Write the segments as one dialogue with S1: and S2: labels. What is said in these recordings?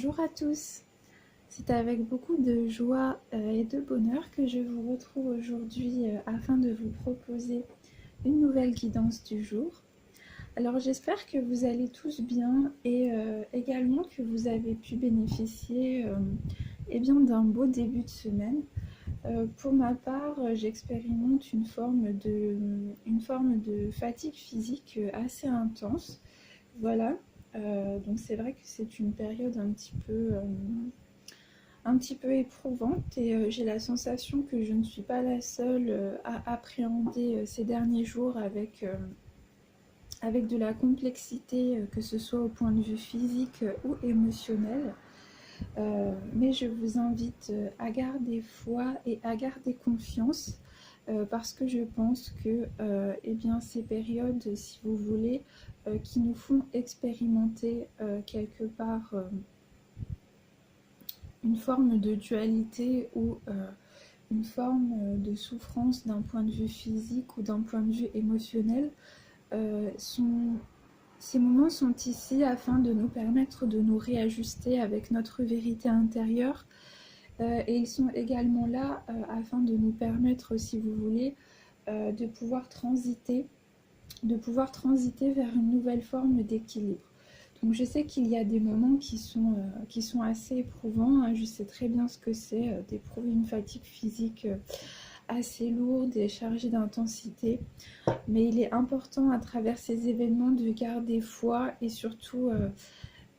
S1: Bonjour à tous, c'est avec beaucoup de joie et de bonheur que je vous retrouve aujourd'hui afin de vous proposer une nouvelle guidance du jour. Alors j'espère que vous allez tous bien et également que vous avez pu bénéficier d'un beau début de semaine. Pour ma part, j'expérimente une forme de fatigue physique assez intense. Voilà, donc c'est vrai que c'est une période un petit peu éprouvante et j'ai la sensation que je ne suis pas la seule à appréhender ces derniers jours avec de la complexité, que ce soit au point de vue physique ou émotionnel. Mais je vous invite à garder foi et à garder confiance parce que je pense que ces périodes, si vous voulez, qui nous font expérimenter quelque part une forme de dualité ou une forme de souffrance d'un point de vue physique ou d'un point de vue émotionnel, ces moments sont ici afin de nous permettre de nous réajuster avec notre vérité intérieure et ils sont également là afin de nous permettre, si vous voulez, de pouvoir transiter vers une nouvelle forme d'équilibre. Donc je sais qu'il y a des moments qui sont assez éprouvants, hein. Je sais très bien ce que c'est d'éprouver une fatigue physique assez lourde et chargée d'intensité. Mais il est important à travers ces événements de garder foi et surtout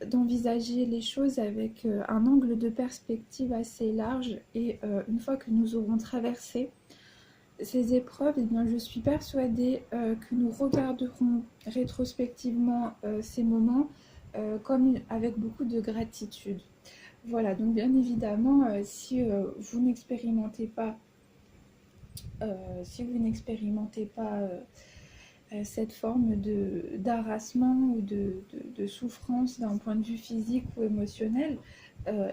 S1: d'envisager les choses avec un angle de perspective assez large. Et une fois que nous aurons traversé ces épreuves, je suis persuadée que nous regarderons rétrospectivement ces moments comme avec beaucoup de gratitude. Voilà, donc bien évidemment, si vous n'expérimentez pas cette forme d'harassement ou de souffrance d'un point de vue physique ou émotionnel,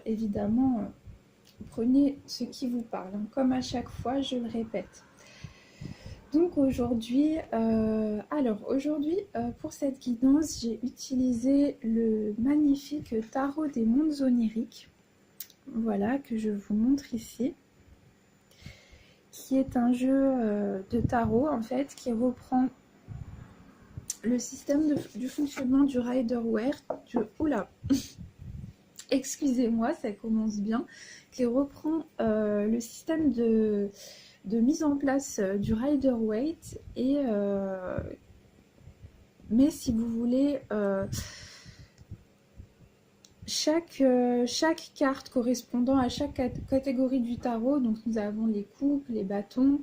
S1: évidemment, prenez ce qui vous parle. Comme à chaque fois, je le répète. Donc aujourd'hui, pour cette guidance, j'ai utilisé le magnifique tarot des mondes oniriques, voilà, que je vous montre ici, qui est un jeu de tarot en fait, qui reprend le système du fonctionnement du Rider-Waite, excusez-moi, ça commence bien, qui reprend le système de mise en place du Rider-Waite mais si vous voulez, chaque carte correspondant à chaque catégorie du tarot, donc nous avons les coupes, les bâtons,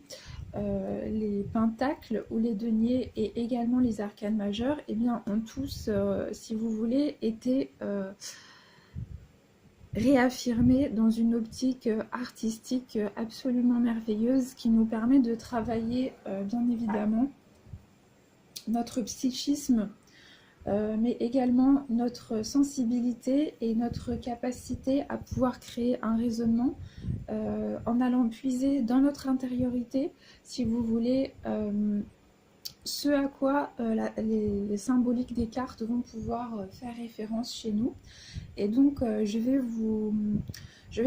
S1: les pentacles ou les deniers et également les arcanes majeures, ont tous, si vous voulez, été réaffirmés dans une optique artistique absolument merveilleuse qui nous permet de travailler bien évidemment notre psychisme, mais également notre sensibilité et notre capacité à pouvoir créer un raisonnement en allant puiser dans notre intériorité, si vous voulez, ce à quoi les symboliques des cartes vont pouvoir faire référence chez nous. Et donc je vais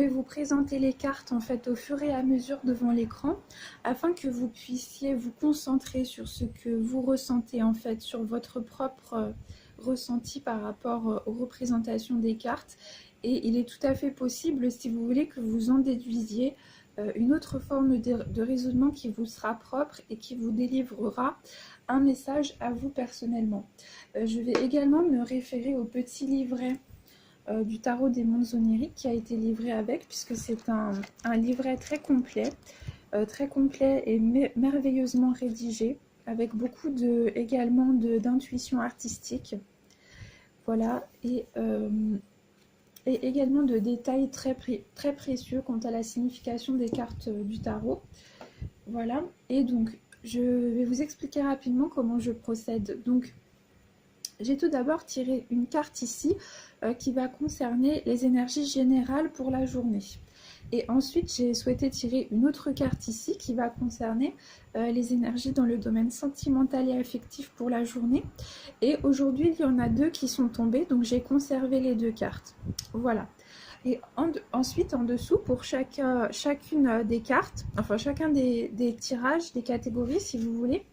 S1: vous présenter les cartes en fait au fur et à mesure devant l'écran afin que vous puissiez vous concentrer sur ce que vous ressentez en fait, sur votre propre ressenti par rapport aux représentations des cartes. Et il est tout à fait possible, si vous voulez, que vous en déduisiez une autre forme de raisonnement qui vous sera propre et qui vous délivrera un message à vous personnellement. Je vais également me référer au petit livret du tarot des mondes oniriques qui a été livré avec, puisque c'est un livret très complet et merveilleusement rédigé, avec beaucoup également d'intuition artistique. Voilà, et également de détails très précieux quant à la signification des cartes du tarot. Voilà, et donc je vais vous expliquer rapidement comment je procède. Donc j'ai tout d'abord tiré une carte ici qui va concerner les énergies générales pour la journée. Et ensuite, j'ai souhaité tirer une autre carte ici qui va concerner les énergies dans le domaine sentimental et affectif pour la journée. Et aujourd'hui, il y en a 2 qui sont tombées, donc j'ai conservé les 2 cartes. Voilà. Et ensuite, en dessous, pour chacune des cartes, enfin chacun des tirages, des catégories, si vous voulez,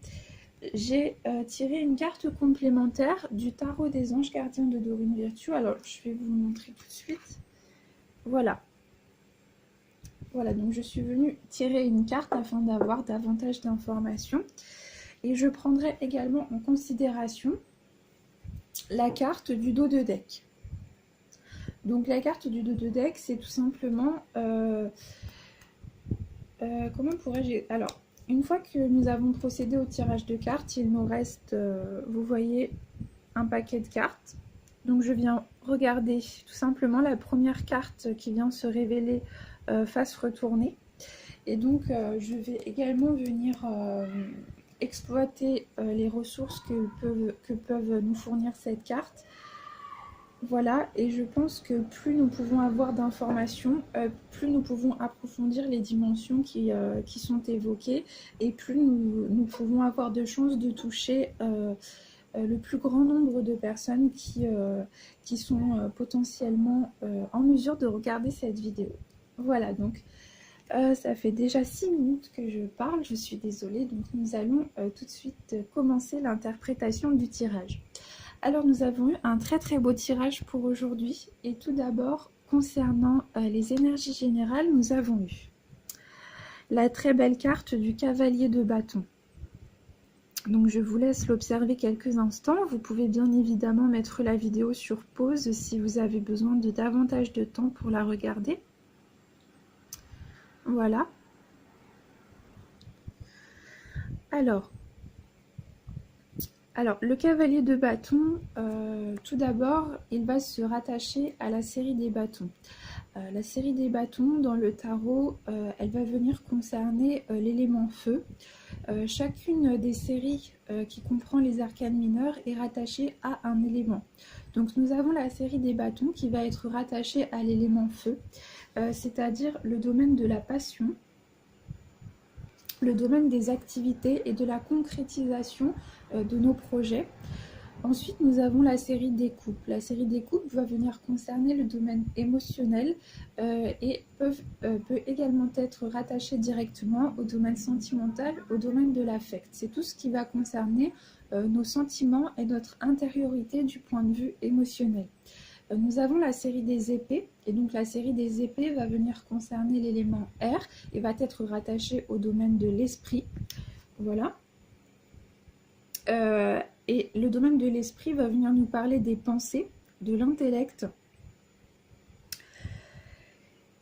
S1: j'ai tiré une carte complémentaire du tarot des anges gardiens de Dorine Virtue. Alors, je vais vous montrer tout de suite. Voilà. Voilà, donc je suis venue tirer une carte afin d'avoir davantage d'informations. Et je prendrai également en considération la carte du dos de deck. Donc la carte du dos de deck, c'est tout simplement... comment pourrais-je... Alors, une fois que nous avons procédé au tirage de cartes, il nous reste, vous voyez, un paquet de cartes. Donc je viens regarder tout simplement la première carte qui vient se révéler face retournée. Et donc je vais également venir exploiter les ressources que peuvent nous fournir cette carte. Voilà, et je pense que plus nous pouvons avoir d'informations, plus nous pouvons approfondir les dimensions qui sont évoquées, et plus nous pouvons avoir de chances de toucher le plus grand nombre de personnes qui sont potentiellement en mesure de regarder cette vidéo. Voilà, donc ça fait déjà 6 minutes que je parle, je suis désolée, donc nous allons tout de suite commencer l'interprétation du tirage. Alors nous avons eu un très très beau tirage pour aujourd'hui, et tout d'abord concernant les énergies générales, nous avons eu la très belle carte du cavalier de bâton. Donc je vous laisse l'observer quelques instants. Vous pouvez bien évidemment mettre la vidéo sur pause si vous avez besoin de davantage de temps pour la regarder. Voilà. Alors le cavalier de bâton, tout d'abord, il va se rattacher à la série des bâtons. La série des bâtons, dans le tarot, elle va venir concerner l'élément feu. Chacune des séries qui comprend les arcanes mineurs est rattachée à un élément. Donc nous avons la série des bâtons qui va être rattachée à l'élément feu, c'est-à-dire le domaine de la passion, le domaine des activités et de la concrétisation de nos projets. Ensuite, nous avons la série des coupes. La série des coupes va venir concerner le domaine émotionnel et peut également être rattachée directement au domaine sentimental, au domaine de l'affect. C'est tout ce qui va concerner nos sentiments et notre intériorité du point de vue émotionnel. Nous avons la série des épées, et donc la série des épées va venir concerner l'élément air et va être rattachée au domaine de l'esprit. Voilà. Et le domaine de l'esprit va venir nous parler des pensées, de l'intellect,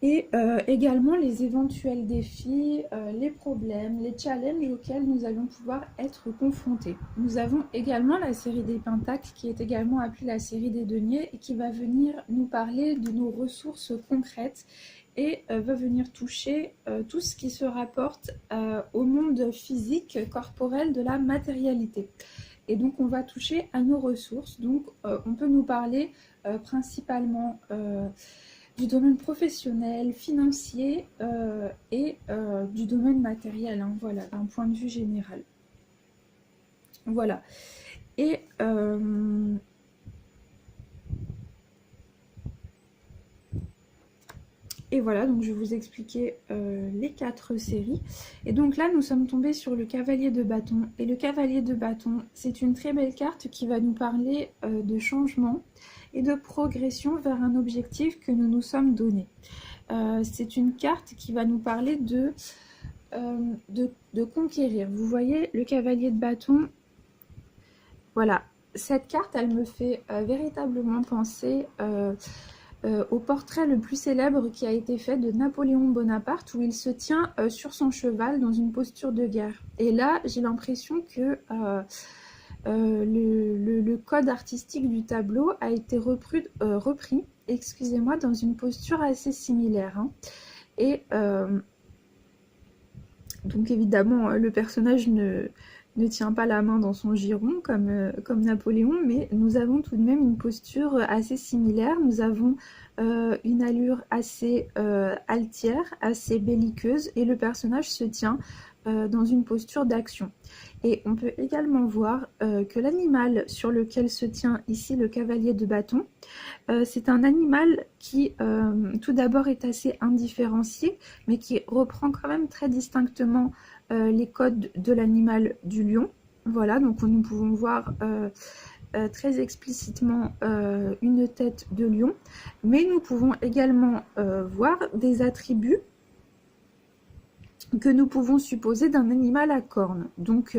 S1: et également les éventuels défis, les problèmes, les challenges auxquels nous allons pouvoir être confrontés. Nous avons également la série des pentacles, qui est également appelée la série des deniers, et qui va venir nous parler de nos ressources concrètes, et va venir toucher tout ce qui se rapporte au monde physique, corporel, de la matérialité. Et donc on va toucher à nos ressources. Donc on peut nous parler principalement du domaine professionnel, financier et du domaine matériel, hein, voilà, d'un point de vue général. Voilà. Et voilà, donc je vais vous expliquer les 4 séries. Et donc là, nous sommes tombés sur le cavalier de bâton. Et le cavalier de bâton, c'est une très belle carte qui va nous parler de changement et de progression vers un objectif que nous nous sommes donné. C'est une carte qui va nous parler de conquérir. Vous voyez, le cavalier de bâton, voilà. Cette carte, elle me fait véritablement penser... au portrait le plus célèbre qui a été fait de Napoléon Bonaparte, où il se tient sur son cheval dans une posture de guerre. Et là, j'ai l'impression que le code artistique du tableau a été repris, excusez-moi, dans une posture assez similaire. Hein. Et donc évidemment, le personnage ne tient pas la main dans son giron comme Napoléon, mais nous avons tout de même une posture assez similaire. Nous avons une allure assez altière, assez belliqueuse, et le personnage se tient dans une posture d'action. Et on peut également voir que l'animal sur lequel se tient ici le cavalier de bâton, c'est un animal qui tout d'abord est assez indifférencié, mais qui reprend quand même très distinctement les codes de l'animal du lion. Voilà, donc nous pouvons voir très explicitement une tête de lion, mais nous pouvons également voir des attributs que nous pouvons supposer d'un animal à cornes. Donc,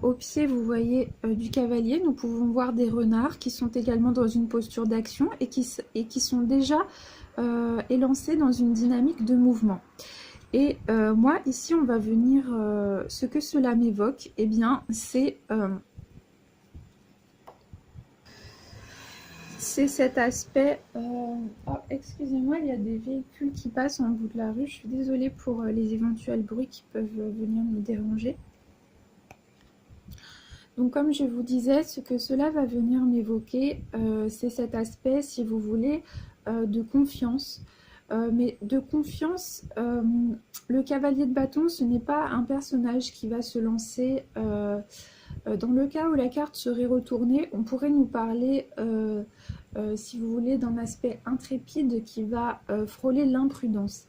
S1: au pied, vous voyez, du cavalier, nous pouvons voir des renards qui sont également dans une posture d'action et qui sont déjà élancés dans une dynamique de mouvement. Et moi, ici, on va venir... ce que cela m'évoque, eh bien, c'est cet aspect... Oh, excusez-moi, il y a des véhicules qui passent en bout de la rue. Je suis désolée pour les éventuels bruits qui peuvent venir me déranger. Donc, comme je vous disais, ce que cela va venir m'évoquer, c'est cet aspect, si vous voulez, de confiance. Mais de confiance, le cavalier de bâton, ce n'est pas un personnage qui va se lancer. Dans le cas où la carte serait retournée, on pourrait nous parler, si vous voulez, d'un aspect intrépide qui va frôler l'imprudence.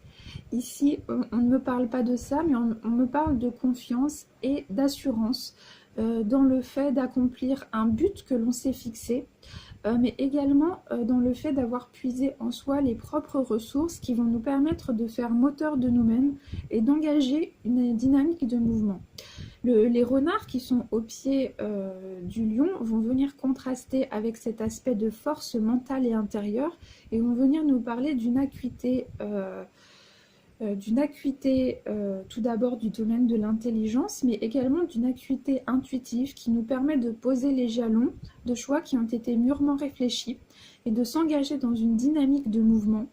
S1: Ici, on ne me parle pas de ça, mais on me parle de confiance et d'assurance dans le fait d'accomplir un but que l'on s'est fixé, mais également dans le fait d'avoir puisé en soi les propres ressources qui vont nous permettre de faire moteur de nous-mêmes et d'engager une dynamique de mouvement. Les renards qui sont au pied du lion vont venir contraster avec cet aspect de force mentale et intérieure et vont venir nous parler d'une acuité tout d'abord du domaine de l'intelligence, mais également d'une acuité intuitive qui nous permet de poser les jalons de choix qui ont été mûrement réfléchis et de s'engager dans une dynamique de mouvement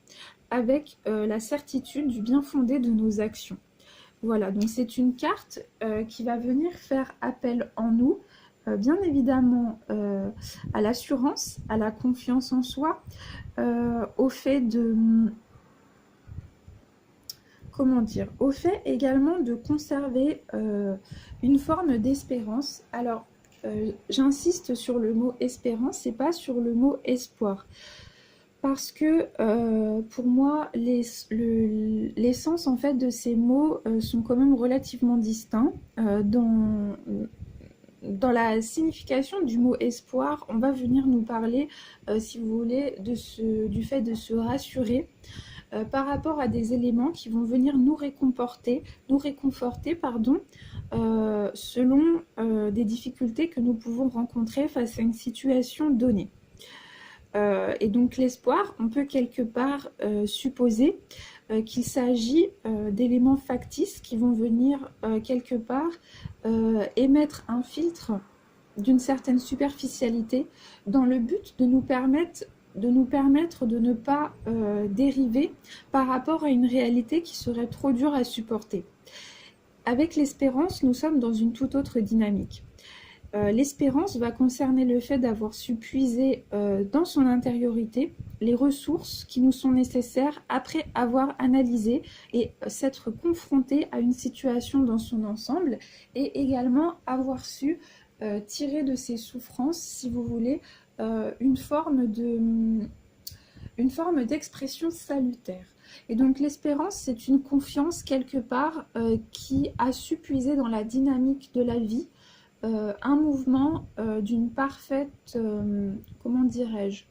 S1: avec la certitude du bien fondé de nos actions. Voilà, donc c'est une carte qui va venir faire appel en nous, bien évidemment à l'assurance, à la confiance en soi, au fait de... Comment dire, au fait également de conserver une forme d'espérance. Alors, j'insiste sur le mot espérance et pas sur le mot espoir. Parce que pour moi, l'essence en fait de ces mots sont quand même relativement distincts. Dans la signification du mot espoir, on va venir nous parler, si vous voulez, du fait de se rassurer par rapport à des éléments qui vont venir nous réconforter, selon des difficultés que nous pouvons rencontrer face à une situation donnée. Et donc l'espoir, on peut quelque part supposer qu'il s'agit d'éléments factices qui vont venir quelque part émettre un filtre d'une certaine superficialité dans le but de nous permettre de ne pas dériver par rapport à une réalité qui serait trop dure à supporter. Avec l'espérance, nous sommes dans une toute autre dynamique. L'espérance va concerner le fait d'avoir su puiser dans son intériorité les ressources qui nous sont nécessaires après avoir analysé et s'être confronté à une situation dans son ensemble et également avoir su tirer de ses souffrances, si vous voulez, une forme d'expression salutaire. Et donc l'espérance, c'est une confiance quelque part qui a su puiser dans la dynamique de la vie un mouvement d'une parfaite, comment dirais-je,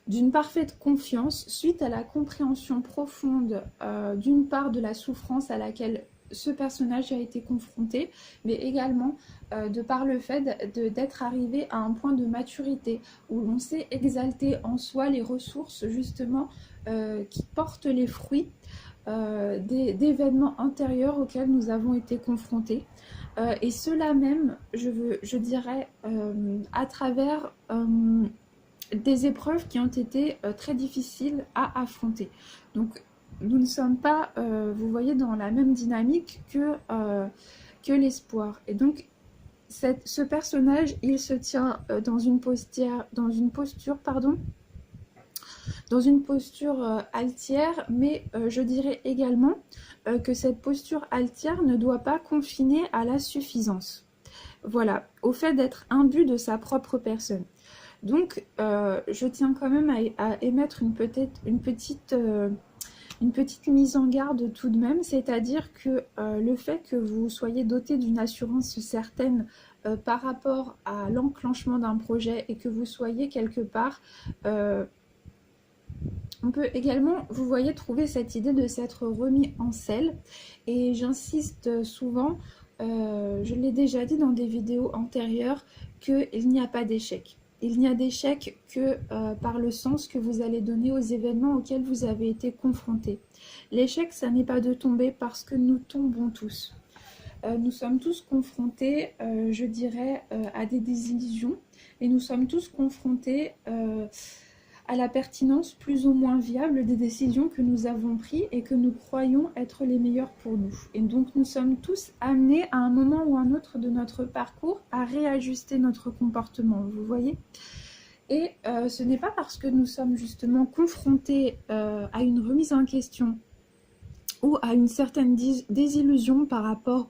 S1: d'une parfaite confiance suite à la compréhension profonde d'une part de la souffrance à laquelle ce personnage a été confronté, mais également de par le fait d'être arrivé à un point de maturité où l'on sait exalter en soi les ressources justement qui portent les fruits d'événements antérieurs auxquels nous avons été confrontés. Et cela même, je dirais, à travers des épreuves qui ont été très difficiles à affronter. Donc, nous ne sommes pas, vous voyez, dans la même dynamique que l'espoir. Et donc, ce personnage, il se tient dans une posture, altière, mais je dirais également que cette posture altière ne doit pas confiner à la suffisance. Voilà, au fait d'être imbu de sa propre personne. Donc, je tiens quand même à émettre une petite mise en garde tout de même, c'est-à-dire que le fait que vous soyez doté d'une assurance certaine par rapport à l'enclenchement d'un projet et que vous soyez quelque part... on peut également, vous voyez, trouver cette idée de s'être remis en selle. Et j'insiste souvent, je l'ai déjà dit dans des vidéos antérieures, qu'il n'y a pas d'échec. Il n'y a d'échec que par le sens que vous allez donner aux événements auxquels vous avez été confrontés. L'échec, ça n'est pas de tomber parce que nous tombons tous. Nous sommes tous confrontés, je dirais, à des désillusions. Et nous sommes tous confrontés à la pertinence plus ou moins viable des décisions que nous avons prises et que nous croyons être les meilleures pour nous. Et donc nous sommes tous amenés à un moment ou un autre de notre parcours à réajuster notre comportement, vous voyez. Et ce n'est pas parce que nous sommes justement confrontés à une remise en question ou à une certaine désillusion par rapport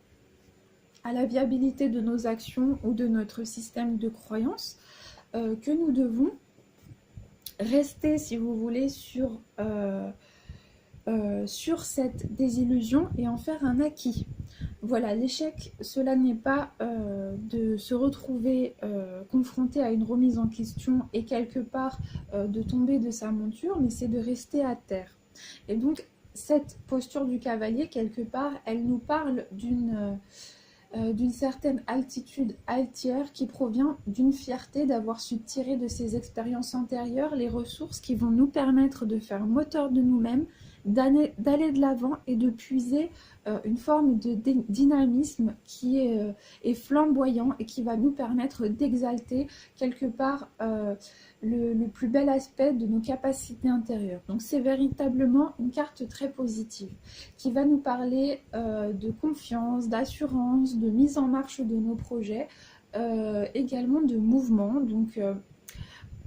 S1: à la viabilité de nos actions ou de notre système de croyances que nous devons rester, si vous voulez, sur cette désillusion et en faire un acquis. Voilà, l'échec, cela n'est pas de se retrouver confronté à une remise en question et quelque part de tomber de sa monture, mais c'est de rester à terre. Et donc, cette posture du cavalier, quelque part, elle nous parle d'une certaine altitude altière qui provient d'une fierté d'avoir su tirer de ces expériences antérieures les ressources qui vont nous permettre de faire moteur de nous-mêmes, d'aller de l'avant et de puiser une forme de dynamisme qui est flamboyant et qui va nous permettre d'exalter quelque part le plus bel aspect de nos capacités intérieures. Donc c'est véritablement une carte très positive qui va nous parler de confiance, d'assurance, de mise en marche de nos projets, également de mouvement. Donc,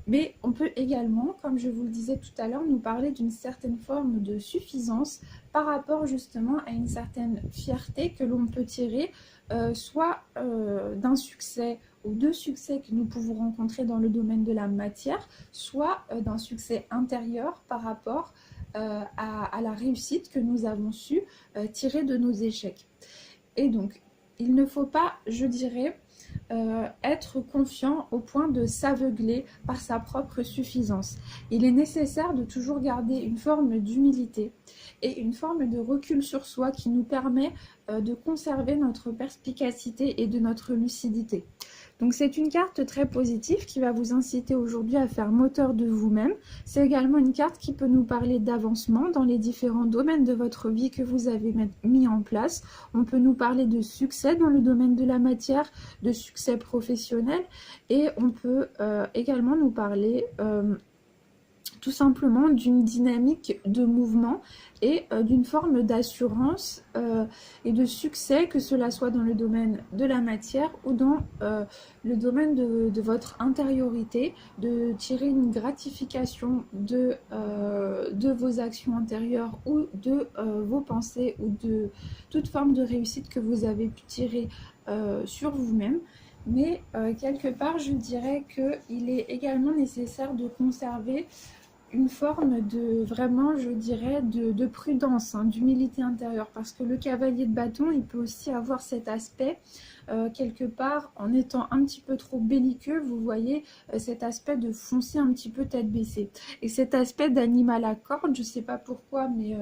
S1: mais on peut également, comme je vous le disais tout à l'heure, nous parler d'une certaine forme de suffisance par rapport justement à une certaine fierté que l'on peut tirer, soit d'un succès ou de succès que nous pouvons rencontrer dans le domaine de la matière, soit d'un succès intérieur par rapport à la réussite que nous avons su tirer de nos échecs. Et donc, il ne faut pas, je dirais, être confiant au point de s'aveugler par sa propre suffisance. Il est nécessaire de toujours garder une forme d'humilité et une forme de recul sur soi qui nous permet de conserver notre perspicacité et de notre lucidité. Donc c'est une carte très positive qui va vous inciter aujourd'hui à faire moteur de vous-même. C'est également une carte qui peut nous parler d'avancement dans les différents domaines de votre vie que vous avez mis en place. On peut nous parler de succès dans le domaine de la matière, de succès professionnel et on peut également nous parler tout simplement d'une dynamique de mouvement et d'une forme d'assurance et de succès, que cela soit dans le domaine de la matière ou dans le domaine de votre intériorité, de tirer une gratification de vos actions intérieures ou de vos pensées ou de toute forme de réussite que vous avez pu tirer sur vous-même. Mais quelque part, je dirais qu'il est également nécessaire de conserver une forme de, vraiment, je dirais, de prudence, hein, d'humilité intérieure, parce que le cavalier de bâton, il peut aussi avoir cet aspect, quelque part, en étant un petit peu trop belliqueux, vous voyez, cet aspect de foncer un petit peu tête baissée. Et cet aspect d'animal à cornes, je ne sais pas pourquoi, mais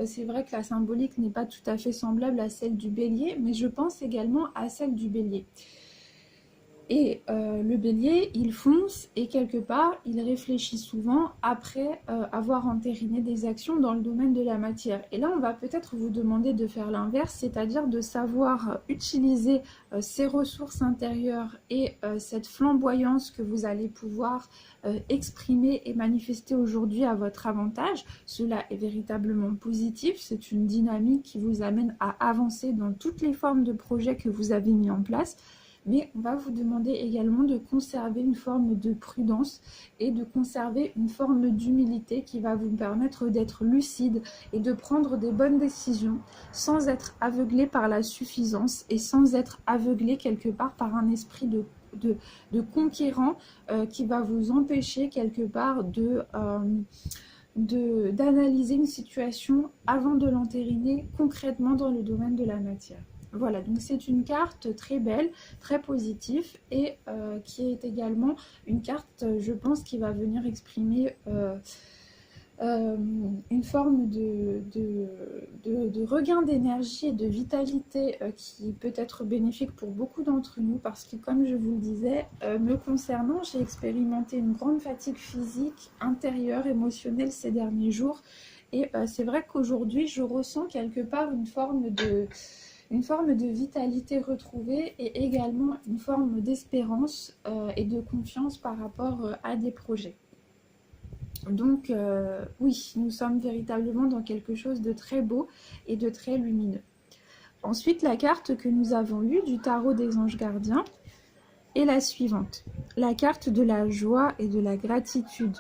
S1: c'est vrai que la symbolique n'est pas tout à fait semblable à celle du bélier, mais je pense également à celle du bélier. Et le bélier, il fonce et quelque part, il réfléchit souvent après avoir entériné des actions dans le domaine de la matière. Et là, on va peut-être vous demander de faire l'inverse, c'est-à-dire de savoir utiliser ces ressources intérieures et cette flamboyance que vous allez pouvoir exprimer et manifester aujourd'hui à votre avantage. Cela est véritablement positif, c'est une dynamique qui vous amène à avancer dans toutes les formes de projets que vous avez mis en place. mais on va vous demander également de conserver une forme de prudence et de conserver une forme d'humilité qui va vous permettre d'être lucide et de prendre des bonnes décisions sans être aveuglé par la suffisance et sans être aveuglé quelque part par un esprit de conquérant qui va vous empêcher quelque part d'analyser une situation avant de l'entériner concrètement dans le domaine de la matière. Voilà, donc c'est une carte très belle, très positive et qui est également une carte, je pense, qui va venir exprimer une forme de regain d'énergie et de vitalité qui peut être bénéfique pour beaucoup d'entre nous parce que, comme je vous le disais, me concernant, j'ai expérimenté une grande fatigue physique, intérieure, émotionnelle ces derniers jours et c'est vrai qu'aujourd'hui je ressens quelque part une forme de vitalité retrouvée et également une forme d'espérance et de confiance par rapport à des projets. Donc oui, nous sommes véritablement dans quelque chose de très beau et de très lumineux. Ensuite, la carte que nous avons eue du tarot des anges gardiens est la suivante. La carte de la joie et de la gratitude.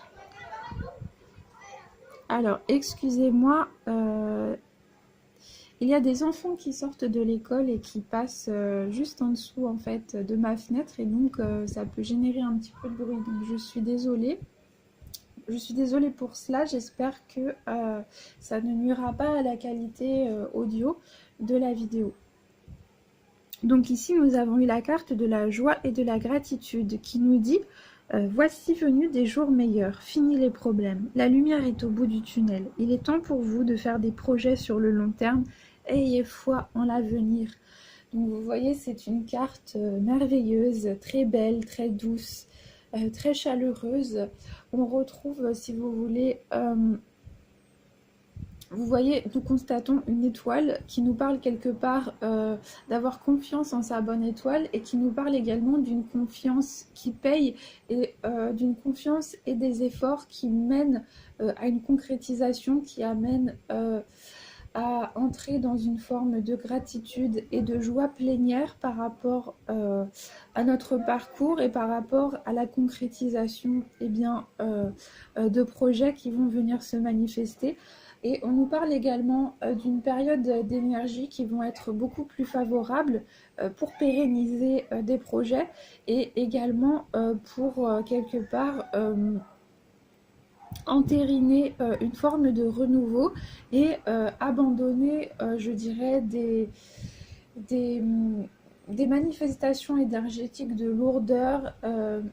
S1: Alors, excusez-moi, il y a des enfants qui sortent de l'école et qui passent juste en dessous en fait de ma fenêtre et donc ça peut générer un petit peu de bruit. Donc je suis désolée. Je suis désolée pour cela, j'espère que ça ne nuira pas à la qualité audio de la vidéo. Donc ici, nous avons eu la carte de la joie et de la gratitude qui nous dit voici venus des jours meilleurs, fini les problèmes, la lumière est au bout du tunnel. Il est temps pour vous de faire des projets sur le long terme, ayez foi en l'avenir. Donc vous voyez, c'est une carte merveilleuse, très belle, très douce, très chaleureuse. On retrouve, si vous voulez, vous voyez, nous constatons une étoile qui nous parle quelque part d'avoir confiance en sa bonne étoile et qui nous parle également d'une confiance qui paye et d'une confiance et des efforts qui mènent à une concrétisation, qui amène à entrer dans une forme de gratitude et de joie plénière par rapport à notre parcours et par rapport à la concrétisation de projets qui vont venir se manifester. Et on nous parle également d'une période d'énergie qui vont être beaucoup plus favorables pour pérenniser des projets et également pour quelque part entériner une forme de renouveau et abandonner, je dirais, des manifestations énergétiques de lourdeur,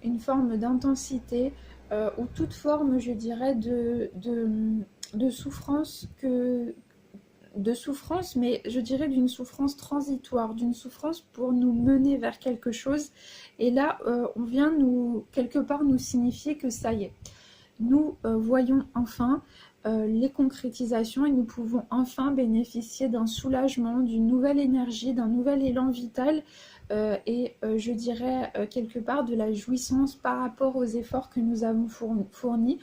S1: une forme d'intensité ou toute forme, je dirais, de souffrance mais je dirais d'une souffrance transitoire, d'une souffrance pour nous mener vers quelque chose. Et là, on vient quelque part nous signifier que ça y est. Nous voyons enfin les concrétisations et nous pouvons enfin bénéficier d'un soulagement, d'une nouvelle énergie, d'un nouvel élan vital et je dirais quelque part de la jouissance par rapport aux efforts que nous avons fournis.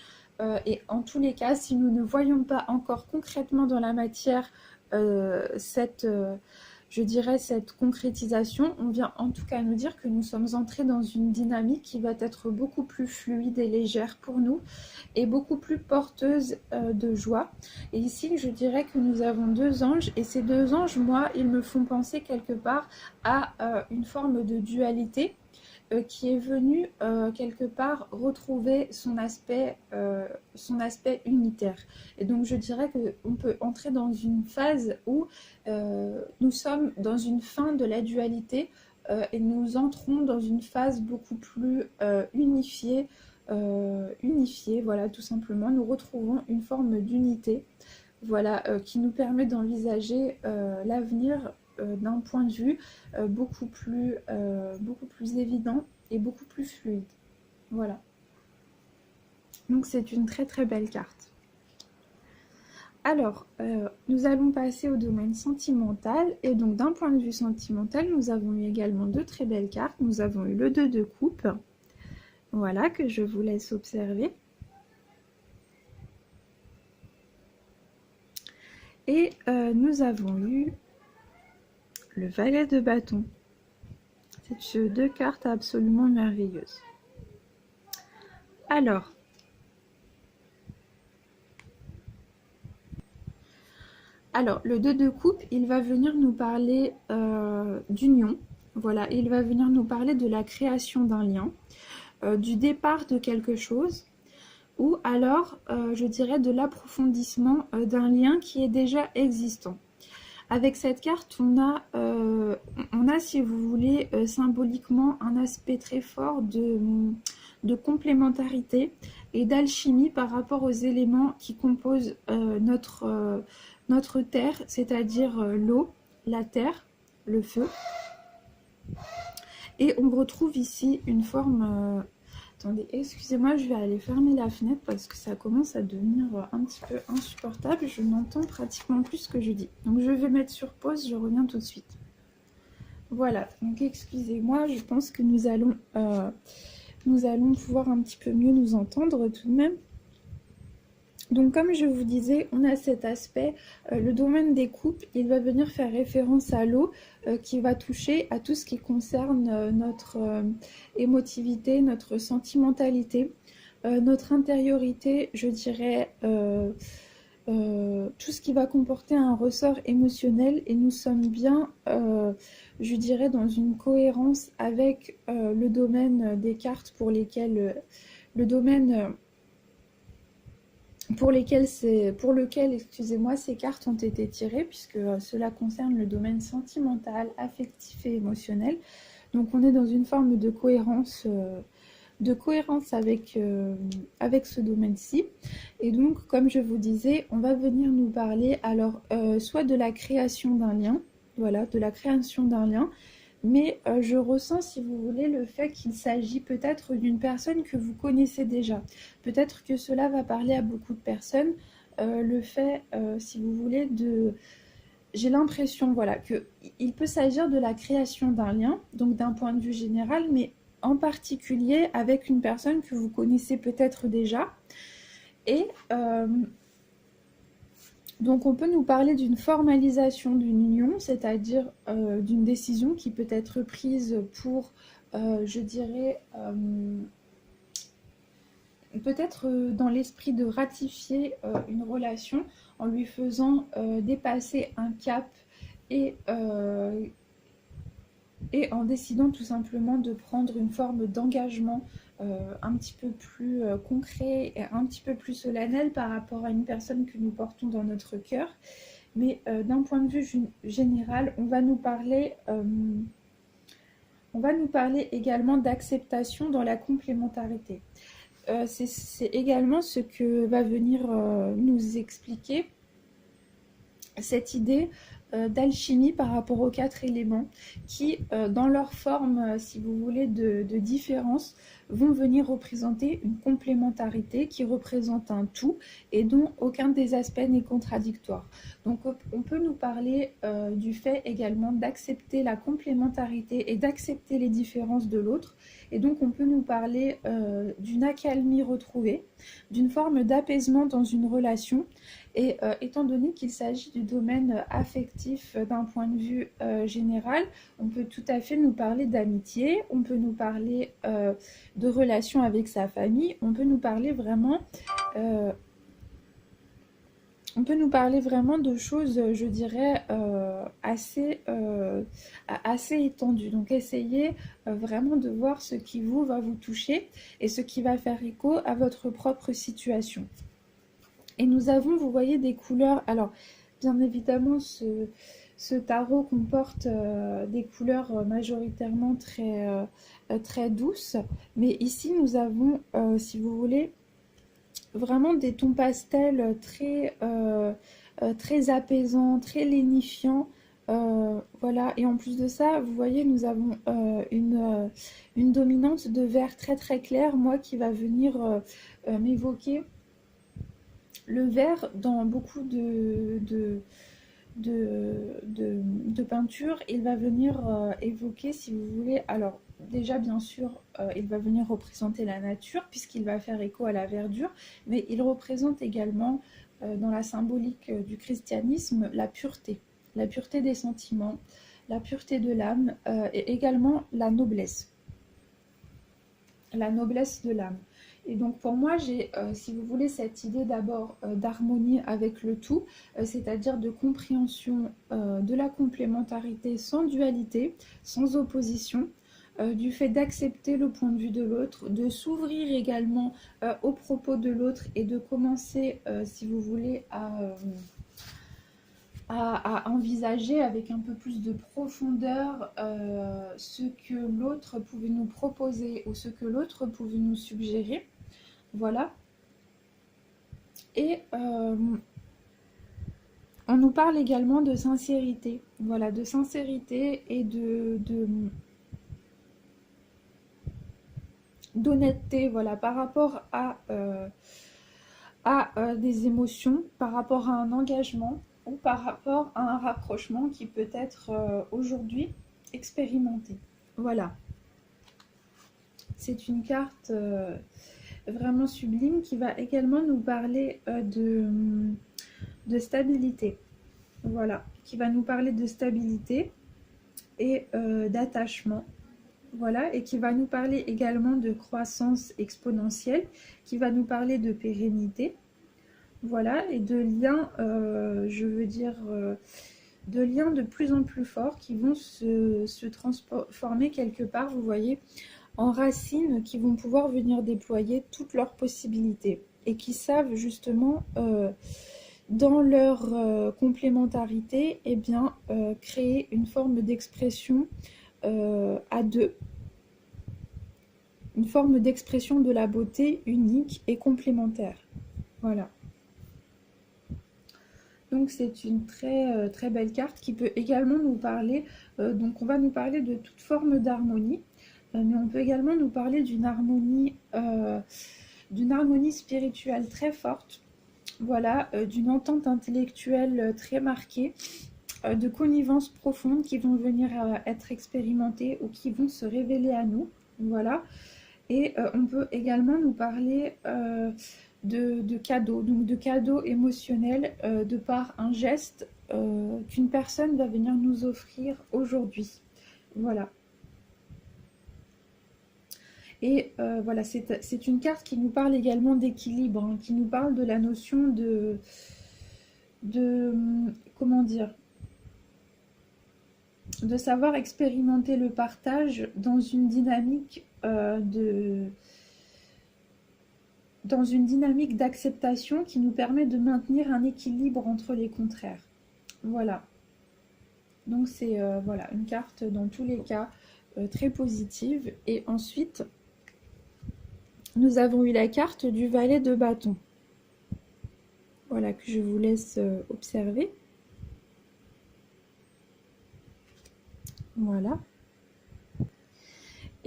S1: Et en tous les cas, si nous ne voyons pas encore concrètement dans la matière je dirais, cette concrétisation, on vient en tout cas nous dire que nous sommes entrés dans une dynamique qui va être beaucoup plus fluide et légère pour nous et beaucoup plus porteuse de joie. Et ici, je dirais que nous avons deux anges et ces deux anges, moi, ils me font penser quelque part à une forme de dualité qui est venu quelque part retrouver son aspect unitaire. Et donc je dirais qu'on peut entrer dans une phase où nous sommes dans une fin de la dualité et nous entrons dans une phase beaucoup plus unifiée, voilà, tout simplement. Nous retrouvons une forme d'unité, voilà, qui nous permet d'envisager l'avenir d'un point de vue beaucoup plus évident et beaucoup plus fluide. Voilà. Donc c'est une très très belle carte. Alors, nous allons passer au domaine sentimental. Et donc d'un point de vue sentimental, nous avons eu également deux très belles cartes. Nous avons eu le 2 de coupe. Voilà, que je vous laisse observer. Et nous avons eu le valet de bâton. C'est deux cartes absolument merveilleuses. Alors, le 2 de coupe, il va venir nous parler d'union. Voilà, il va venir nous parler de la création d'un lien, du départ de quelque chose, ou alors, je dirais, de l'approfondissement d'un lien qui est déjà existant. Avec cette carte, on a, si vous voulez, symboliquement un aspect très fort de complémentarité et d'alchimie par rapport aux éléments qui composent notre terre, c'est-à-dire l'eau, la terre, le feu. Et on retrouve ici une forme... attendez, excusez-moi, je vais aller fermer la fenêtre parce que ça commence à devenir un petit peu insupportable. Je n'entends pratiquement plus ce que je dis. Donc je vais mettre sur pause, je reviens tout de suite. Voilà, donc excusez-moi, je pense que nous allons pouvoir un petit peu mieux nous entendre tout de même. Donc comme je vous disais, on a cet aspect, le domaine des coupes, il va venir faire référence à l'eau qui va toucher à tout ce qui concerne notre émotivité, notre sentimentalité, notre intériorité, je dirais, tout ce qui va comporter un ressort émotionnel, et nous sommes bien, je dirais, dans une cohérence avec le domaine des cartes pour lesquelles le domaine... pour lequel, excusez-moi, ces cartes ont été tirées, puisque cela concerne le domaine sentimental, affectif et émotionnel. Donc on est dans une forme de cohérence avec ce domaine-ci. Et donc, comme je vous disais, on va venir nous parler alors soit de la création d'un lien, voilà, de la création d'un lien, mais je ressens, si vous voulez, le fait qu'il s'agit peut-être d'une personne que vous connaissez déjà. Peut-être que cela va parler à beaucoup de personnes. Le fait, si vous voulez, j'ai l'impression, voilà, qu'il peut s'agir de la création d'un lien, donc d'un point de vue général, mais en particulier avec une personne que vous connaissez peut-être déjà. Et donc on peut nous parler d'une formalisation d'une union, c'est-à-dire d'une décision qui peut être prise pour, je dirais, peut-être dans l'esprit de ratifier une relation en lui faisant dépasser un cap et en décidant tout simplement de prendre une forme d'engagement un petit peu plus concret et un petit peu plus solennel par rapport à une personne que nous portons dans notre cœur. Mais d'un point de vue général, on va nous parler également d'acceptation dans la complémentarité. C'est également ce que va venir nous expliquer cette idée d'alchimie par rapport aux 4 éléments qui, dans leur forme, si vous voulez, de différence, vont venir représenter une complémentarité qui représente un tout et dont aucun des aspects n'est contradictoire. Donc on peut nous parler du fait également d'accepter la complémentarité et d'accepter les différences de l'autre, et donc on peut nous parler d'une accalmie retrouvée, d'une forme d'apaisement dans une relation. Et étant donné qu'il s'agit du domaine affectif d'un point de vue général, on peut tout à fait nous parler d'amitié, on peut nous parler de relations avec sa famille, on peut nous parler vraiment de choses, je dirais, assez étendues. Donc essayez vraiment de voir ce qui va vous toucher et ce qui va faire écho à votre propre situation. Et nous avons, vous voyez, des couleurs. Alors, bien évidemment, ce tarot comporte des couleurs majoritairement très douces. Mais ici, nous avons, si vous voulez, vraiment des tons pastels très apaisants, très lénifiants. Voilà, et en plus de ça, vous voyez, nous avons une dominante de vert très très clair, moi, qui va venir m'évoquer le vert dans beaucoup de peinture. Il va venir évoquer, si vous voulez, alors déjà bien sûr, il va venir représenter la nature puisqu'il va faire écho à la verdure, mais il représente également dans la symbolique du christianisme la pureté des sentiments, la pureté de l'âme et également la noblesse. La noblesse de l'âme. Et donc pour moi, j'ai, si vous voulez, cette idée d'abord d'harmonie avec le tout, c'est-à-dire de compréhension de la complémentarité sans dualité, sans opposition, du fait d'accepter le point de vue de l'autre, de s'ouvrir également aux propos de l'autre et de commencer, si vous voulez, à envisager avec un peu plus de profondeur ce que l'autre pouvait nous proposer ou ce que l'autre pouvait nous suggérer. Voilà. Et on nous parle également de sincérité. Voilà, de sincérité et d'honnêteté, voilà, par rapport à des émotions, par rapport à un engagement ou par rapport à un rapprochement qui peut être aujourd'hui expérimenté. Voilà. C'est une carte vraiment sublime qui va également nous parler de stabilité. Voilà, qui va nous parler de stabilité et d'attachement. Voilà, et qui va nous parler également de croissance exponentielle, qui va nous parler de pérennité. Voilà, et de liens, je veux dire, de liens de plus en plus forts qui vont se transformer quelque part, vous voyez, en racines qui vont pouvoir venir déployer toutes leurs possibilités et qui savent justement, dans leur complémentarité, eh bien, créer une forme d'expression à deux, une forme d'expression de la beauté unique et complémentaire. Voilà. Donc c'est une très belle carte qui peut également nous parler, donc on va nous parler de toute forme d'harmonie, mais on peut également nous parler d'une harmonie spirituelle très forte, voilà, d'une entente intellectuelle très marquée, de connivences profondes qui vont venir être expérimentées ou qui vont se révéler à nous, voilà. Et on peut également nous parler de cadeaux, donc de cadeaux émotionnels de par un geste qu'une personne va venir nous offrir aujourd'hui. Voilà. Et voilà, c'est une carte qui nous parle également d'équilibre, hein, qui nous parle de la notion comment dire, de savoir expérimenter le partage dans une dynamique d'acceptation qui nous permet de maintenir un équilibre entre les contraires. Voilà. Donc c'est voilà, une carte dans tous les cas très positive. Et ensuite, nous avons eu la carte du valet de bâton. Voilà, que je vous laisse observer. Voilà.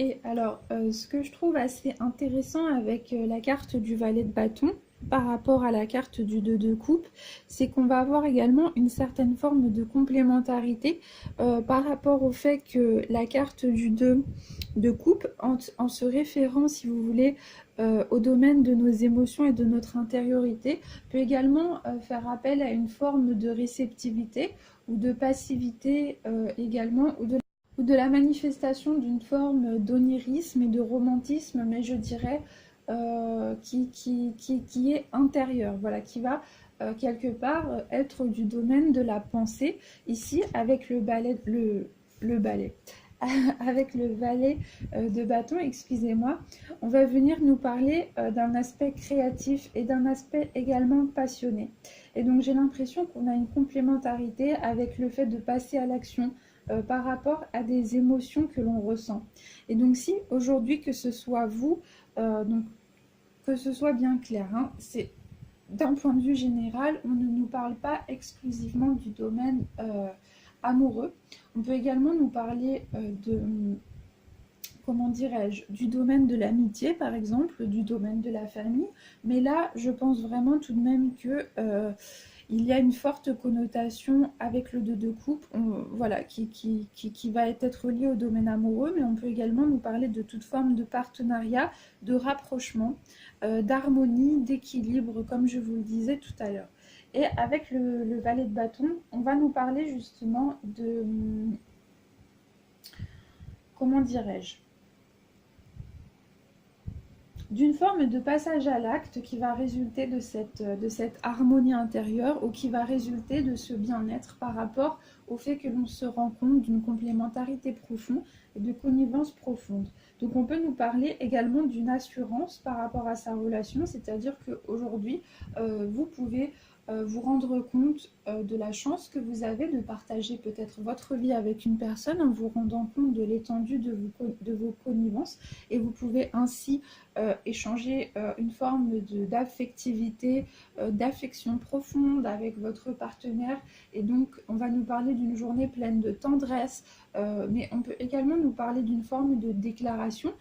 S1: Et alors, ce que je trouve assez intéressant avec la carte du valet de bâton par rapport à la carte du 2 de coupe, c'est qu'on va avoir également une certaine forme de complémentarité par rapport au fait que la carte du 2 de coupe, en se référant, si vous voulez, au domaine de nos émotions et de notre intériorité, peut également faire appel à une forme de réceptivité ou de passivité également, ou de la manifestation d'une forme d'onirisme et de romantisme, mais je dirais qui est intérieure, voilà, qui va quelque part être du domaine de la pensée. Ici, avec le balai, avec le valet de bâton, excusez-moi, on va venir nous parler d'un aspect créatif et d'un aspect également passionné. Et donc j'ai l'impression qu'on a une complémentarité avec le fait de passer à l'action, par rapport à des émotions que l'on ressent. Et donc si aujourd'hui, que ce soit vous, donc que ce soit bien clair, hein, c'est d'un point de vue général, on ne nous parle pas exclusivement du domaine amoureux. On peut également nous parler comment dirais-je, du domaine de l'amitié par exemple, du domaine de la famille, mais là je pense vraiment tout de même que il y a une forte connotation avec le 2 de coupe, voilà, qui va être lié au domaine amoureux, mais on peut également nous parler de toute forme de partenariat, de rapprochement, d'harmonie, d'équilibre, comme je vous le disais tout à l'heure. Et avec le valet de bâton, on va nous parler justement comment dirais-je, d'une forme de passage à l'acte qui va résulter de cette harmonie intérieure ou qui va résulter de ce bien-être par rapport au fait que l'on se rend compte d'une complémentarité profonde et de connivence profonde. Donc on peut nous parler également d'une assurance par rapport à sa relation, c'est-à-dire qu'aujourd'hui, vous pouvez vous rendre compte de la chance que vous avez de partager peut-être votre vie avec une personne en vous rendant compte de l'étendue de vos connivences, et vous pouvez ainsi échanger une forme d'affectivité, d'affection profonde avec votre partenaire. Et donc on va nous parler d'une journée pleine de tendresse, mais on peut également nous parler d'une forme de déclaration,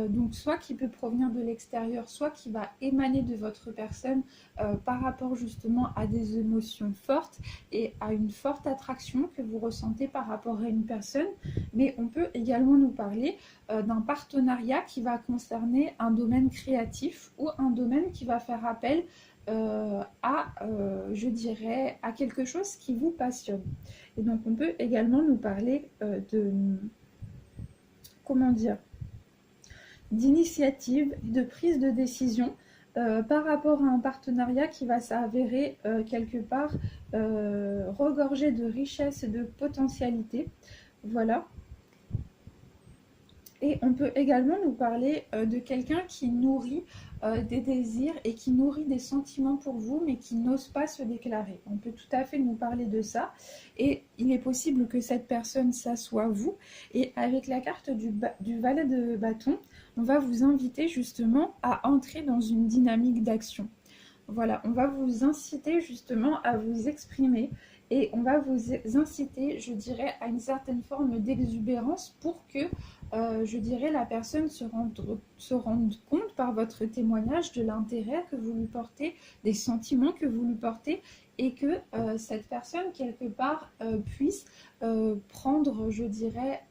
S1: donc soit qui peut provenir de l'extérieur, soit qui va émaner de votre personne par rapport justement à des émotions fortes et à une forte attraction que vous ressentez par rapport à une personne. Mais on peut également nous parler d'un partenariat qui va concerner un domaine créatif ou un domaine qui va faire appel je dirais, à quelque chose qui vous passionne. Et donc on peut également nous parler comment dire, d'initiative, de prise de décision par rapport à un partenariat qui va s'avérer quelque part regorgé de richesse et de potentialité. Voilà. Et on peut également nous parler de quelqu'un qui nourrit des désirs et qui nourrit des sentiments pour vous, mais qui n'ose pas se déclarer. On peut tout à fait nous parler de ça. Et il est possible que cette personne, ça soit vous. Et avec la carte du valet de bâton, on va vous inviter justement à entrer dans une dynamique d'action. Voilà, on va vous inciter justement à vous exprimer et on va vous inciter, je dirais, à une certaine forme d'exubérance pour que, je dirais, la personne se rende compte par votre témoignage de l'intérêt que vous lui portez, des sentiments que vous lui portez, et que cette personne, quelque part, puisse prendre, je dirais,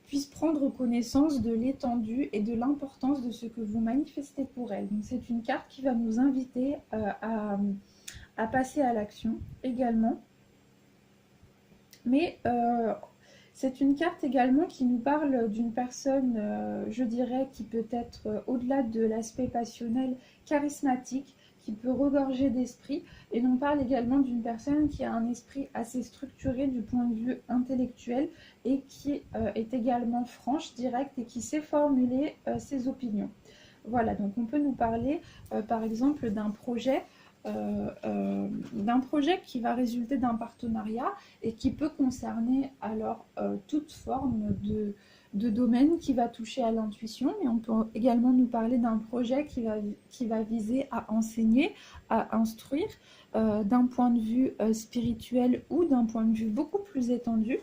S1: puisse prendre connaissance de l'étendue et de l'importance de ce que vous manifestez pour elle. Donc c'est une carte qui va nous inviter à passer à l'action également. Mais c'est une carte également qui nous parle d'une personne, je dirais, qui peut être au-delà de l'aspect passionnel, charismatique, qui peut regorger d'esprit. Et l'on parle également d'une personne qui a un esprit assez structuré du point de vue intellectuel et qui est également franche, directe et qui sait formuler ses opinions. Voilà, donc on peut nous parler par exemple d'un projet qui va résulter d'un partenariat et qui peut concerner alors toute forme de domaine qui va toucher à l'intuition, mais on peut également nous parler d'un projet qui va viser à enseigner, à instruire d'un point de vue spirituel ou d'un point de vue beaucoup plus étendu.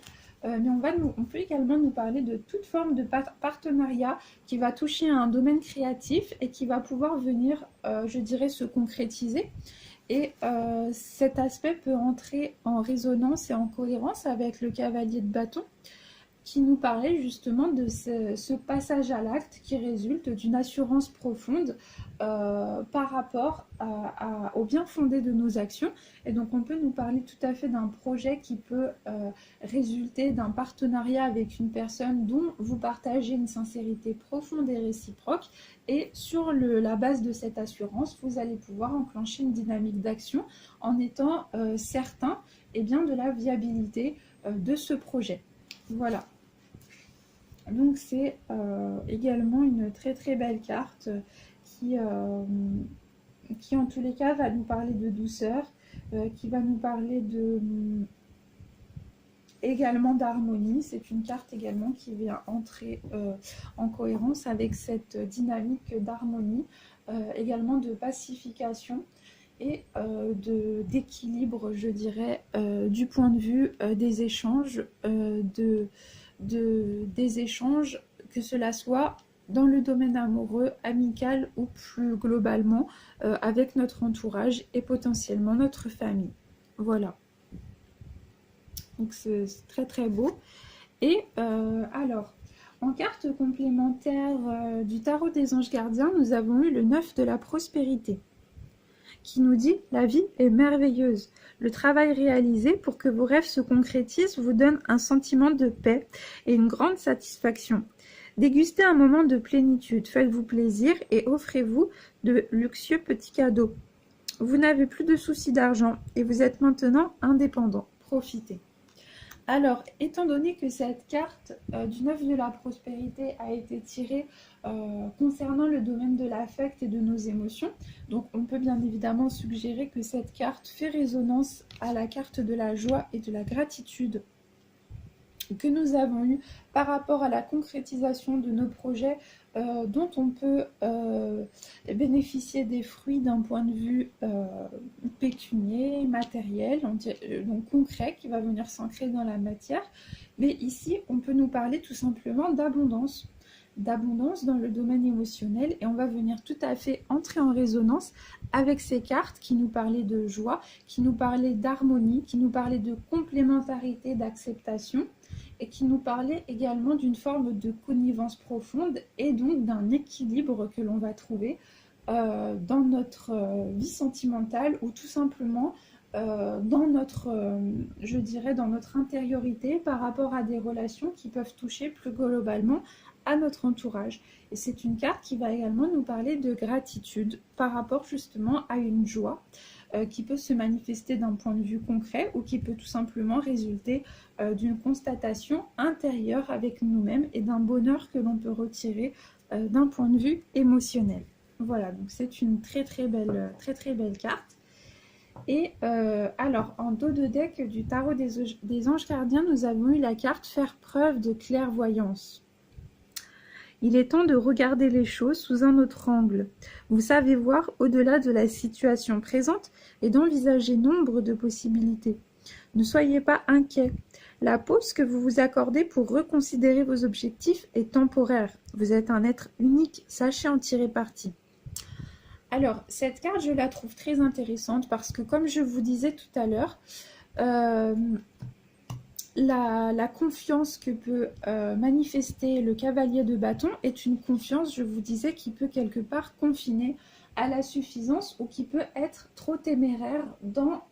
S1: Mais on peut également nous parler de toute forme de partenariat qui va toucher à un domaine créatif et qui va pouvoir venir, je dirais, se concrétiser. Et cet aspect peut entrer en résonance et en cohérence avec le cavalier de bâton, qui nous parlait justement de ce passage à l'acte qui résulte d'une assurance profonde par rapport au bien fondé de nos actions. Et donc on peut nous parler tout à fait d'un projet qui peut résulter d'un partenariat avec une personne dont vous partagez une sincérité profonde et réciproque. Et sur la base de cette assurance, vous allez pouvoir enclencher une dynamique d'action en étant certain de la viabilité de ce projet. Voilà. Donc c'est également une très très belle carte qui en tous les cas va nous parler de douceur, qui va nous parler également d'harmonie. C'est une carte également qui vient entrer en cohérence avec cette dynamique d'harmonie, également de pacification et d'équilibre, je dirais, du point de vue des échanges, des échanges, que cela soit dans le domaine amoureux, amical ou plus globalement avec notre entourage et potentiellement notre famille. Voilà. Donc c'est très très beau. Et alors, en carte complémentaire du tarot des anges gardiens, nous avons eu le 9 de la prospérité, qui nous dit « La vie est merveilleuse. Le travail réalisé pour que vos rêves se concrétisent vous donne un sentiment de paix et une grande satisfaction. Dégustez un moment de plénitude, faites-vous plaisir et offrez-vous de luxueux petits cadeaux. Vous n'avez plus de soucis d'argent et vous êtes maintenant indépendant. Profitez. Alors, étant donné que cette carte du 9 de la prospérité a été tirée concernant le domaine de l'affect et de nos émotions, donc on peut bien évidemment suggérer que cette carte fait résonance à la carte de la joie et de la gratitude que nous avons eu par rapport à la concrétisation de nos projets dont on peut bénéficier des fruits d'un point de vue pécunier, matériel, donc concret, qui va venir s'ancrer dans la matière. Mais ici, on peut nous parler tout simplement d'abondance dans le domaine émotionnel, et on va venir tout à fait entrer en résonance avec ces cartes qui nous parlaient de joie, qui nous parlaient d'harmonie, qui nous parlaient de complémentarité, d'acceptation, et qui nous parlait également d'une forme de connivence profonde et donc d'un équilibre que l'on va trouver dans notre vie sentimentale, ou tout simplement dans notre, je dirais, dans notre intériorité par rapport à des relations qui peuvent toucher plus globalement à notre entourage. Et c'est une carte qui va également nous parler de gratitude par rapport justement à une joie qui peut se manifester d'un point de vue concret ou qui peut tout simplement résulter d'une constatation intérieure avec nous-mêmes et d'un bonheur que l'on peut retirer d'un point de vue émotionnel. Voilà, donc c'est une très belle carte. Et alors, en dos de deck du tarot des anges gardiens, nous avons eu la carte faire preuve de clairvoyance. Il est temps de regarder les choses sous un autre angle. Vous savez voir au-delà de la situation présente et d'envisager nombre de possibilités. Ne soyez pas inquiets. La pause que vous vous accordez pour reconsidérer vos objectifs est temporaire. Vous êtes un être unique, sachez en tirer parti. Alors, cette carte, je la trouve très intéressante parce que, comme je vous disais tout à l'heure, la confiance que peut manifester le cavalier de bâton est une confiance, je vous disais, qui peut quelque part confiner à la suffisance ou qui peut être trop téméraire dans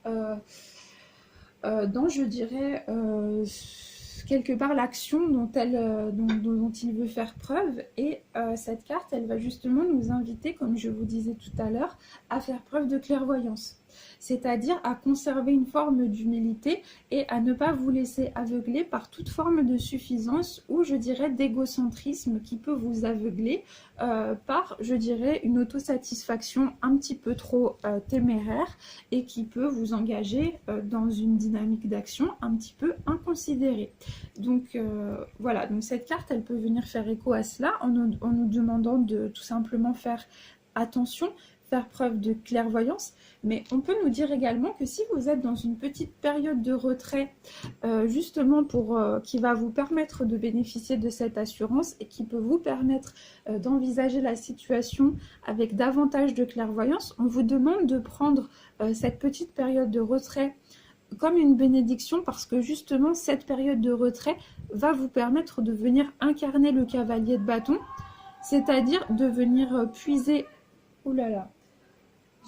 S1: je dirais, quelque part l'action dont il veut faire preuve. Et cette carte, elle va justement nous inviter, comme je vous disais tout à l'heure, à faire preuve de clairvoyance. C'est-à-dire à conserver une forme d'humilité et à ne pas vous laisser aveugler par toute forme de suffisance ou, je dirais, d'égocentrisme qui peut vous aveugler par, je dirais, une autosatisfaction un petit peu trop téméraire et qui peut vous engager dans une dynamique d'action un petit peu inconsidérée. Donc voilà, donc cette carte, elle peut venir faire écho à cela en nous demandant de tout simplement faire attention, faire preuve de clairvoyance, mais on peut nous dire également que si vous êtes dans une petite période de retrait, justement qui va vous permettre de bénéficier de cette assurance et qui peut vous permettre d'envisager la situation avec davantage de clairvoyance, on vous demande de prendre cette petite période de retrait comme une bénédiction, parce que justement cette période de retrait va vous permettre de venir incarner le cavalier de bâton, c'est-à-dire de venir puiser... Ouh là là,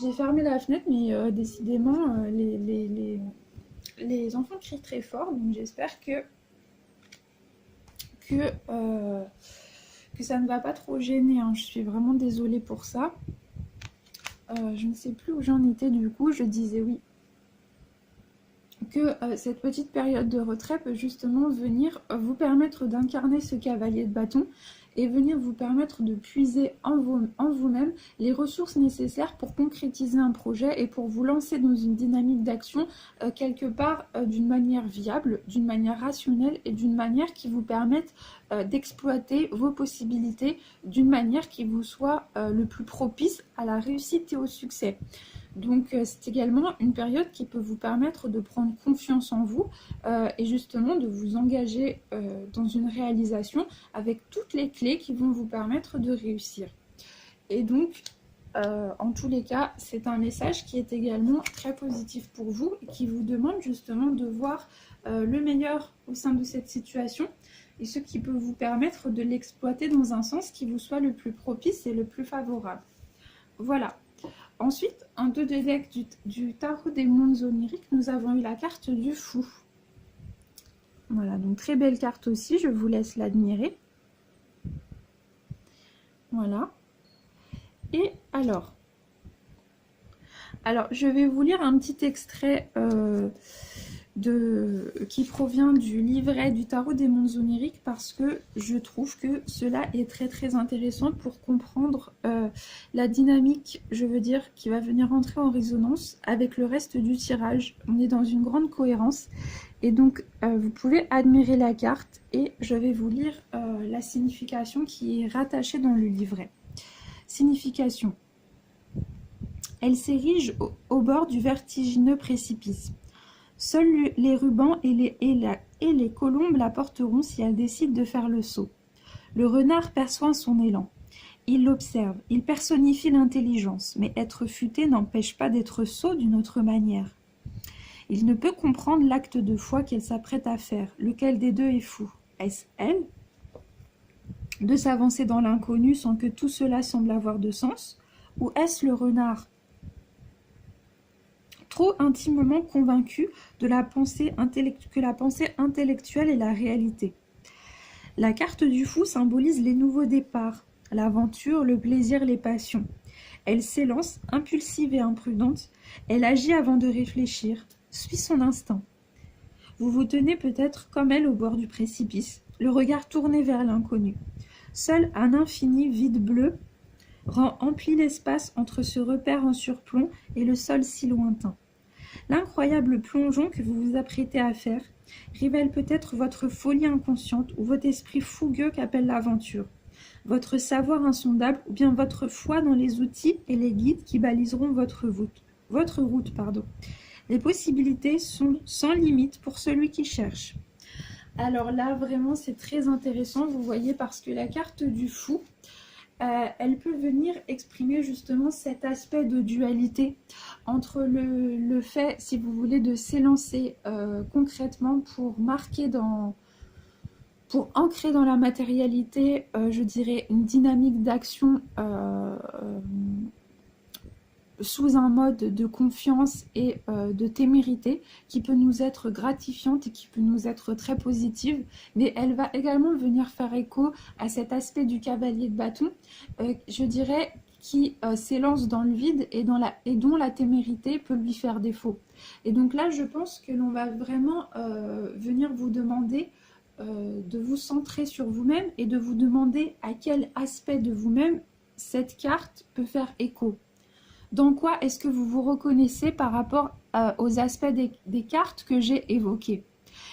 S1: j'ai fermé la fenêtre, mais décidément, les enfants crient très fort, donc j'espère que ça ne va pas trop gêner, hein. Je suis vraiment désolée pour ça. Je ne sais plus où j'en étais du coup, je disais oui. Que cette petite période de retrait peut justement venir vous permettre d'incarner ce cavalier de bâton et venir vous permettre de puiser en vous-même les ressources nécessaires pour concrétiser un projet et pour vous lancer dans une dynamique d'action quelque part d'une manière viable, d'une manière rationnelle et d'une manière qui vous permette d'exploiter vos possibilités d'une manière qui vous soit le plus propice à la réussite et au succès. Donc c'est également une période qui peut vous permettre de prendre confiance en vous et justement de vous engager dans une réalisation avec toutes les clés qui vont vous permettre de réussir. Et donc en tous les cas, c'est un message qui est également très positif pour vous et qui vous demande justement de voir le meilleur au sein de cette situation et ce qui peut vous permettre de l'exploiter dans un sens qui vous soit le plus propice et le plus favorable. Voilà. ensuite, en dos de deck du tarot des mondes oniriques, nous avons eu la carte du fou. Voilà, donc très belle carte aussi, je vous laisse l'admirer. Voilà. Et alors, je vais vous lire un petit extrait qui provient du livret du tarot des mondes oniriques parce que je trouve que cela est très très intéressant pour comprendre la dynamique, je veux dire, qui va venir entrer en résonance avec le reste du tirage. On est dans une grande cohérence et donc vous pouvez admirer la carte et je vais vous lire la signification qui est rattachée dans le livret. Signification. Elle s'érige au bord du vertigineux précipice. Seuls les rubans et les colombes la porteront si elle décide de faire le saut. Le renard perçoit son élan. Il l'observe, il personnifie l'intelligence, mais être futé n'empêche pas d'être sot d'une autre manière. Il ne peut comprendre l'acte de foi qu'elle s'apprête à faire. Lequel des deux est fou? Est-ce elle? De s'avancer dans l'inconnu sans que tout cela semble avoir de sens? Ou est-ce le renard, trop intimement convaincu que la pensée intellectuelle est la réalité? La carte du fou symbolise les nouveaux départs, l'aventure, le plaisir, les passions. Elle s'élance, impulsive et imprudente. Elle agit avant de réfléchir, suit son instinct. Vous vous tenez peut-être comme elle au bord du précipice, le regard tourné vers l'inconnu. Seul un infini vide bleu emplit l'espace entre ce repère en surplomb et le sol si lointain. L'incroyable plongeon que vous vous apprêtez à faire révèle peut-être votre folie inconsciente ou votre esprit fougueux qu'appelle l'aventure, votre savoir insondable ou bien votre foi dans les outils et les guides qui baliseront votre route. Les possibilités sont sans limite pour celui qui cherche. Alors là, vraiment, c'est très intéressant, vous voyez, parce que la carte du fou, elle peut venir exprimer justement cet aspect de dualité entre le fait, si vous voulez, de s'élancer concrètement pour ancrer dans la matérialité, je dirais, une dynamique d'action sous un mode de confiance et de témérité qui peut nous être gratifiante et qui peut nous être très positive, mais elle va également venir faire écho à cet aspect du cavalier de bâton, je dirais, qui s'élance dans le vide et dont la témérité peut lui faire défaut. Et donc là, je pense que l'on va vraiment venir vous demander de vous centrer sur vous-même et de vous demander à quel aspect de vous-même cette carte peut faire écho. Dans quoi est-ce que vous vous reconnaissez par rapport aux aspects des cartes que j'ai évoquées?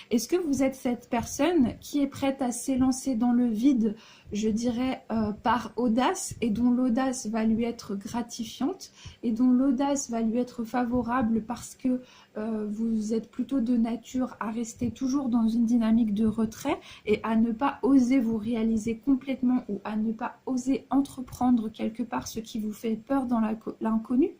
S1: Est-ce que vous êtes cette personne qui est prête à s'élancer dans le vide, je dirais, par audace, et dont l'audace va lui être gratifiante, et dont l'audace va lui être favorable parce que vous êtes plutôt de nature à rester toujours dans une dynamique de retrait et à ne pas oser vous réaliser complètement ou à ne pas oser entreprendre quelque part ce qui vous fait peur dans l'inconnu?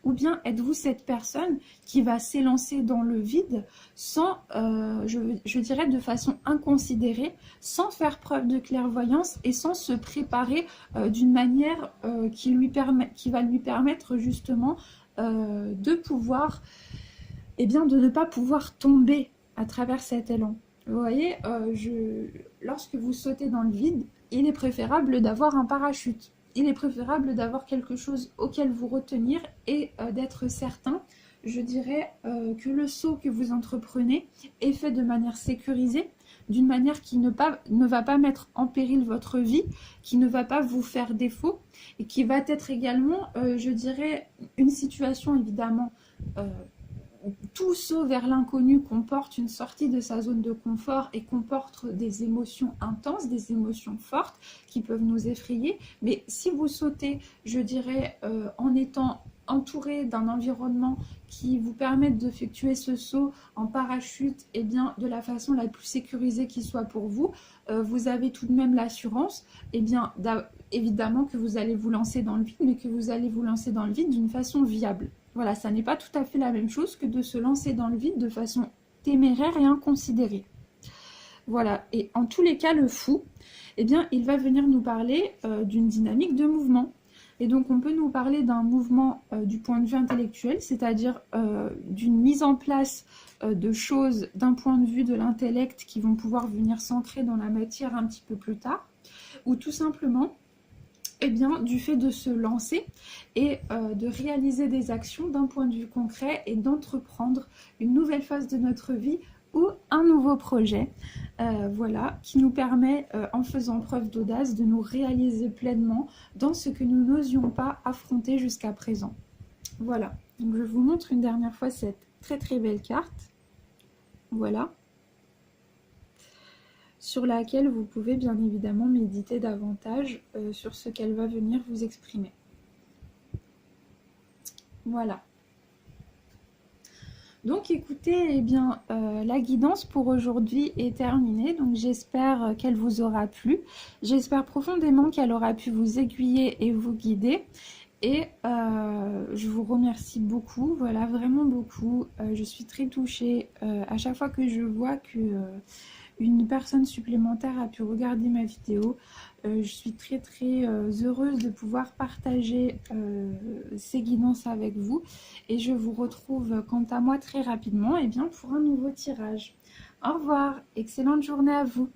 S1: Ou bien êtes-vous cette personne qui va s'élancer dans le vide sans, je dirais de façon inconsidérée, sans faire preuve de clairvoyance et sans se préparer d'une manière qui va lui permettre justement de pouvoir, de ne pas pouvoir tomber à travers cet élan. Vous voyez, lorsque vous sautez dans le vide, il est préférable d'avoir un parachute. Il est préférable d'avoir quelque chose auquel vous retenir et d'être certain, je dirais, que le saut que vous entreprenez est fait de manière sécurisée, d'une manière qui ne va pas mettre en péril votre vie, qui ne va pas vous faire défaut et qui va être également, je dirais, une situation évidemment. Tout saut vers l'inconnu comporte une sortie de sa zone de confort et comporte des émotions intenses, des émotions fortes qui peuvent nous effrayer. Mais si vous sautez, je dirais, en étant entouré d'un environnement qui vous permette d'effectuer ce saut en parachute, de la façon la plus sécurisée qui soit pour vous, vous avez tout de même l'assurance, évidemment que vous allez vous lancer dans le vide, mais que vous allez vous lancer dans le vide d'une façon viable. Voilà, ça n'est pas tout à fait la même chose que de se lancer dans le vide de façon téméraire et inconsidérée. Voilà, et en tous les cas, le fou, il va venir nous parler d'une dynamique de mouvement. Et donc on peut nous parler d'un mouvement du point de vue intellectuel, c'est-à-dire d'une mise en place de choses d'un point de vue de l'intellect qui vont pouvoir venir s'ancrer dans la matière un petit peu plus tard, ou tout simplement eh bien, du fait de se lancer et de réaliser des actions d'un point de vue concret et d'entreprendre une nouvelle phase de notre vie ou un nouveau projet, voilà, qui nous permet, en faisant preuve d'audace, de nous réaliser pleinement dans ce que nous n'osions pas affronter jusqu'à présent. Voilà, donc je vous montre une dernière fois cette très très belle carte, voilà, sur laquelle vous pouvez bien évidemment méditer davantage sur ce qu'elle va venir vous exprimer. Voilà. Donc écoutez, eh bien, la guidance pour aujourd'hui est terminée, donc j'espère qu'elle vous aura plu. J'espère profondément qu'elle aura pu vous aiguiller et vous guider. Et je vous remercie beaucoup, voilà, vraiment beaucoup. Je suis très touchée à chaque fois que je vois que une personne supplémentaire a pu regarder ma vidéo. Je suis très très heureuse de pouvoir partager ces guidances avec vous. Et je vous retrouve quant à moi très rapidement, eh bien, pour un nouveau tirage. Au revoir, excellente journée à vous.